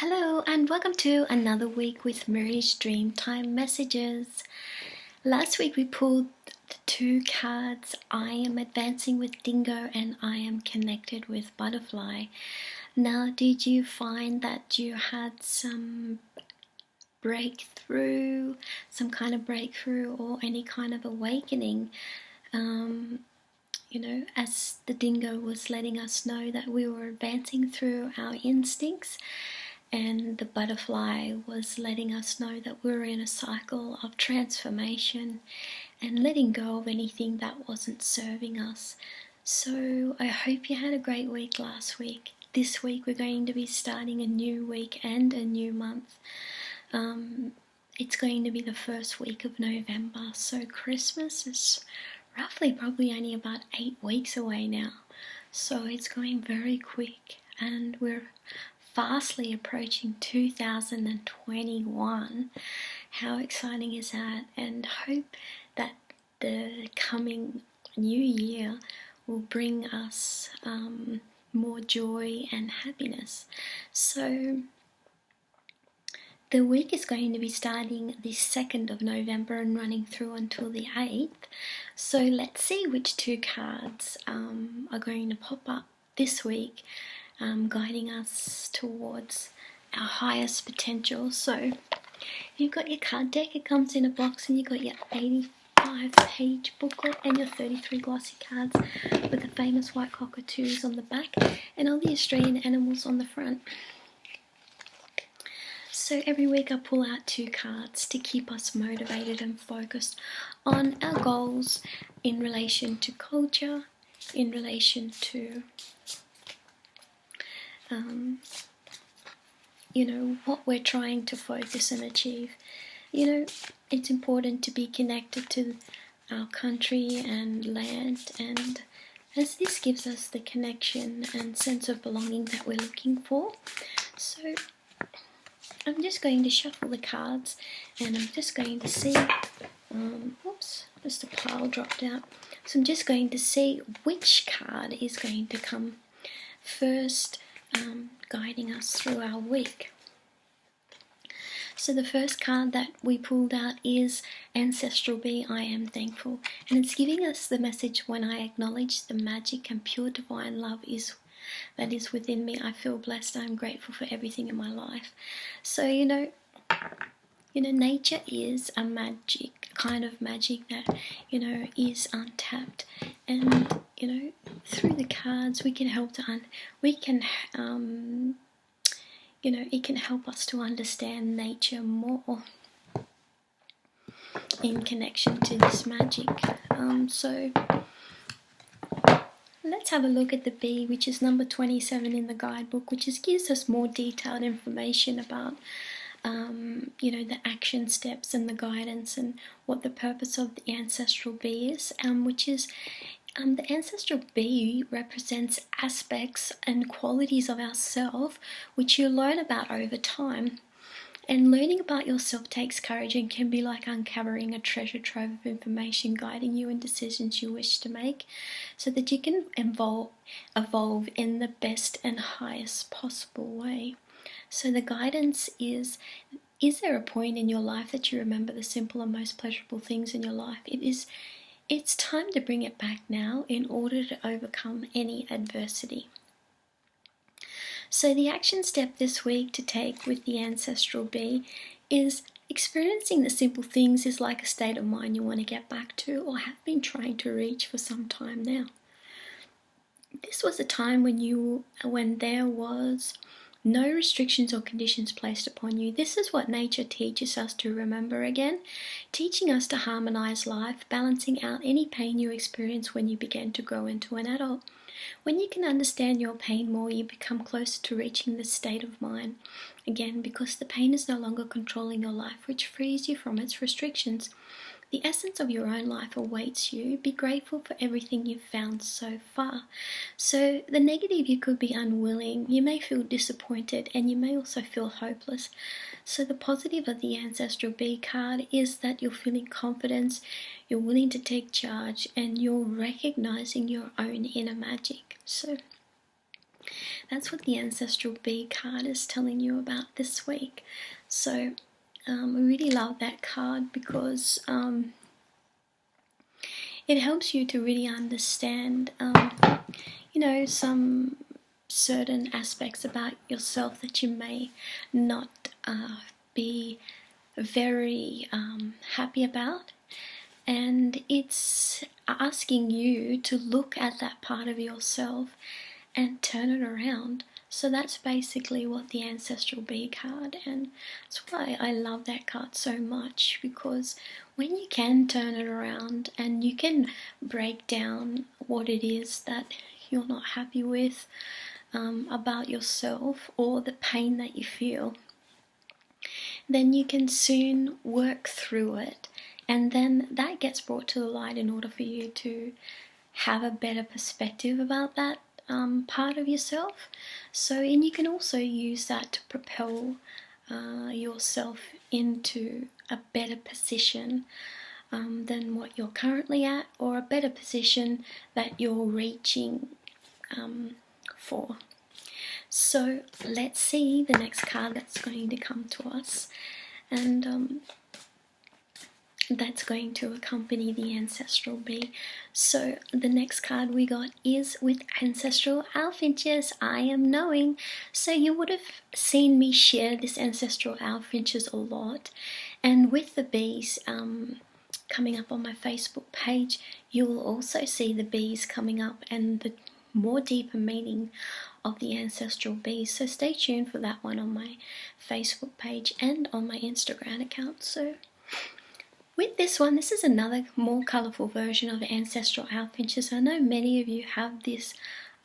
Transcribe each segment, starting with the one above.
Hello and welcome to another week with Mary's Dreamtime messages. Last week we pulled the two cards, I am advancing with Dingo and I am connected with Butterfly. Now, did you find that you had some breakthrough, or any kind of awakening? As the Dingo was letting us know that we were advancing through our instincts, and the Butterfly was letting us know that we're in a cycle of transformation and letting go of anything that wasn't serving us. So I hope you had a great week last week. This week we're going to be starting a new week and a new month. It's going to be the first week of November, so Christmas is roughly probably only about 8 weeks away now. So it's going very quick and we're fastly approaching 2021. How exciting is that? And hope that the coming new year will bring us more joy and happiness. So the week is going to be starting the 2nd of November and running through until the 8th. So let's see which two cards are going to pop up this week, guiding us towards our highest potential. So you've got your card deck, it comes in a box, and you've got your 85-page booklet and your 33 glossy cards with the famous white cockatoos on the back and all the Australian animals on the front. So every week I pull out two cards to keep us motivated and focused on our goals in relation to culture, in relation to what we're trying to focus and achieve. It's important to be connected to our country and land, and as this gives us the connection and sense of belonging that we're looking for. So I'm just going to shuffle the cards and I'm just going to see, just a pile dropped out. So I'm just going to see which card is going to come first, guiding us through our week. So the first card that we pulled out is Ancestral Be, I Am Thankful. And it's giving us the message, when I acknowledge the magic and pure divine love that is within me, I feel blessed. I'm grateful for everything in my life. So, nature is a kind of magic that, is untapped. And, through the cards we can help it can help us to understand nature more in connection to this magic. So let's have a look at the bee, which is number 27 in the guidebook, which gives us more detailed information about the action steps and the guidance and what the purpose of the ancestral bee is, which is the ancestral bee represents aspects and qualities of ourself which you learn about over time. And learning about yourself takes courage and can be like uncovering a treasure trove of information, guiding you in decisions you wish to make so that you can evolve in the best and highest possible way. So the guidance is there a point in your life that you remember the simple and most pleasurable things in your life? It's time to bring it back now in order to overcome any adversity. So the action step this week to take with the ancestral bee is experiencing the simple things is like a state of mind you want to get back to or have been trying to reach for some time now. This was a time when there was no restrictions or conditions placed upon you. This is what nature teaches us to remember again, teaching us to harmonize life, balancing out any pain you experience when you begin to grow into an adult. When you can understand your pain more, you become closer to reaching this state of mind again, because the pain is no longer controlling your life, which frees you from its restrictions. The essence of your own life awaits you. Be grateful for everything you've found so far. So the negative, you could be unwilling, you may feel disappointed, and you may also feel hopeless. So the positive of the Ancestral Bee card is that you're feeling confidence, you're willing to take charge, and you're recognizing your own inner magic. So That's what the Ancestral Bee card is telling you about this week. So I really love that card because it helps you to really understand, some certain aspects about yourself that you may not be very happy about. And it's asking you to look at that part of yourself and turn it around. So that's basically what the Ancestral Bee card, and that's why I love that card so much, because when you can turn it around and you can break down what it is that you're not happy with about yourself, or the pain that you feel, then you can soon work through it, and then that gets brought to the light in order for you to have a better perspective about that part of yourself. So, and you can also use that to propel yourself into a better position than what you're currently at, or a better position that you're reaching for. So let's see the next card that's going to come to us, and that's going to accompany the Ancestral Bee. So the next card we got is with Ancestral Owl Finches, I am knowing. So you would have seen me share this Ancestral Owl Finches a lot, and with the bees coming up on my Facebook page, you will also see the bees coming up and the more deeper meaning of the Ancestral Bees. So stay tuned for that one on my Facebook page and on my Instagram account. So with this one, this is another more colourful version of Ancestral Owl Finches. I know many of you have this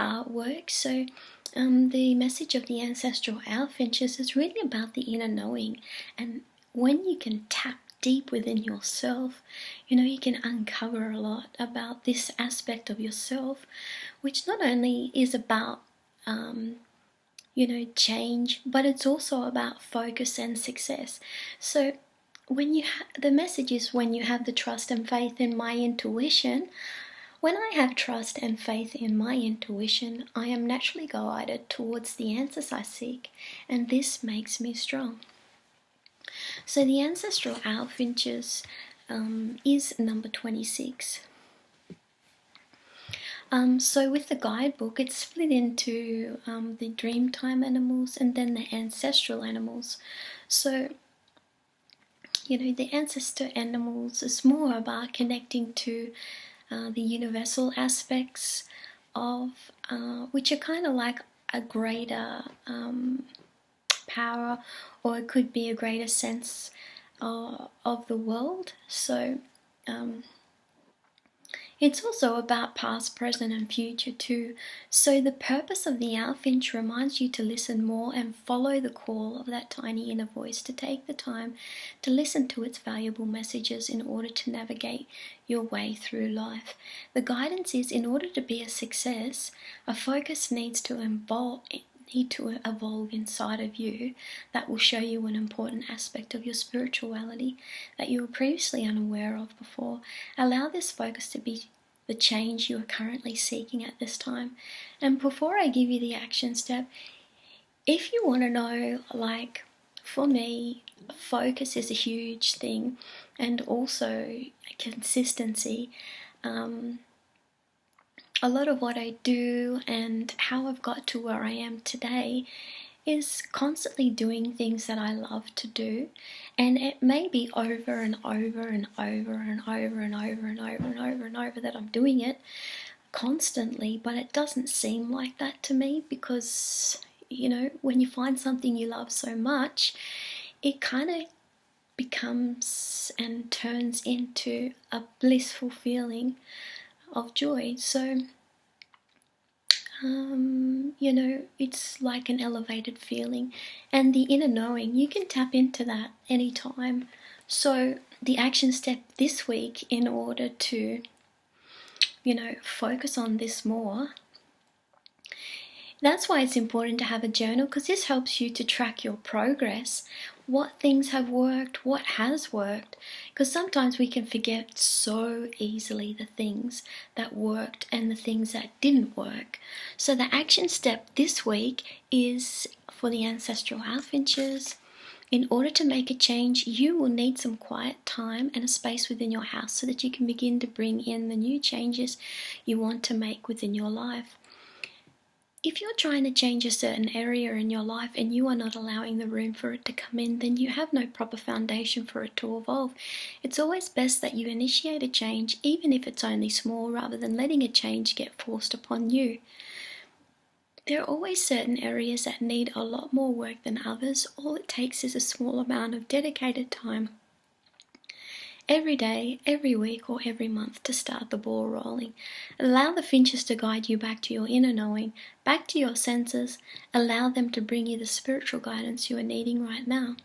artwork. So the message of the Ancestral Owl Finches is really about the inner knowing, and when you can tap deep within yourself, you can uncover a lot about this aspect of yourself, which not only is about change, but it's also about focus and success. So when the message is, when you have the trust and faith in my intuition, when I have trust and faith in my intuition, I am naturally guided towards the answers I seek, and this makes me strong. So the Ancestral Owl Finches is number 26. So with the guidebook, it's split into the Dreamtime animals and then the ancestral animals. So, the ancestor animals is more about connecting to the universal aspects of, which are kind of like a greater power, or it could be a greater sense of the world. So it's also about past, present and future too. So the purpose of the owlfinch reminds you to listen more and follow the call of that tiny inner voice, to take the time to listen to its valuable messages in order to navigate your way through life. The guidance is, in order to be a success, a focus needs to evolve inside of you that will show you an important aspect of your spirituality that you were previously unaware of before. Allow this focus to be the change you are currently seeking at this time. And before I give you the action step, if you want to know, like for me, focus is a huge thing, and also consistency. A lot of what I do and how I've got to where I am today is constantly doing things that I love to do, and it may be over and over and over and over and over and over and over and over that I'm doing it constantly, but it doesn't seem like that to me, because when you find something you love so much, it kind of becomes and turns into a blissful feeling of joy. So it's like an elevated feeling, and the inner knowing, you can tap into that anytime. So the action step this week, in order to focus on this more, That's why it's important to have a journal, because this helps you to track your progress, what things have worked, what has worked, because sometimes we can forget so easily the things that worked and the things that didn't work. So the action step this week is for the ancestral finches. In order to make a change, you will need some quiet time and a space within your house so that you can begin to bring in the new changes you want to make within your life. If you're trying to change a certain area in your life and you are not allowing the room for it to come in, then you have no proper foundation for it to evolve. It's always best that you initiate a change, even if it's only small, rather than letting a change get forced upon you. There are always certain areas that need a lot more work than others. All it takes is a small amount of dedicated time every day, every week, or every month to start the ball rolling. Allow the finches to guide you back to your inner knowing, back to your senses. Allow them to bring you the spiritual guidance you are needing right now.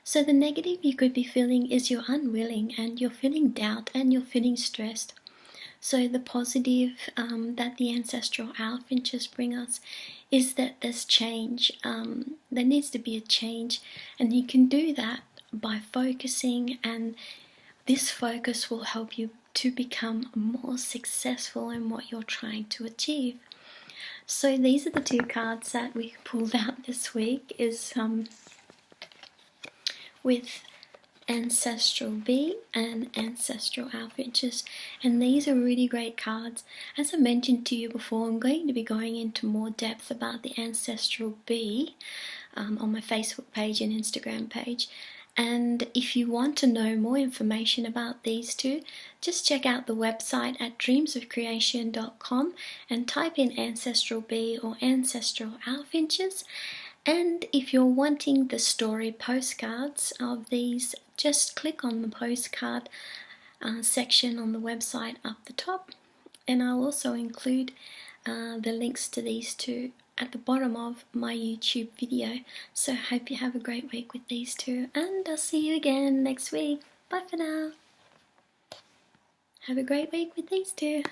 So the negative you could be feeling is you're unwilling and you're feeling doubt and you're feeling stressed. So the positive that the ancestral owl finches bring us is that there's change. There needs to be a change, and you can do that by focusing, and this focus will help you to become more successful in what you're trying to achieve. So these are the two cards that we pulled out this week, is with Ancestral Bee and Ancestral Finches, and these are really great cards. As I mentioned to you before, I'm going to be going into more depth about the Ancestral Bee on my Facebook page and Instagram page. And if you want to know more information about these two, just check out the website at dreamsofcreation.com and type in Ancestral Bee or Ancestral Finches. And if you're wanting the story postcards of these, just click on the postcard section on the website up the top, and I'll also include the links to these two at the bottom of my YouTube video. So I hope you have a great week with these two, and I'll see you again next week. Bye for now. Have a great week with these two.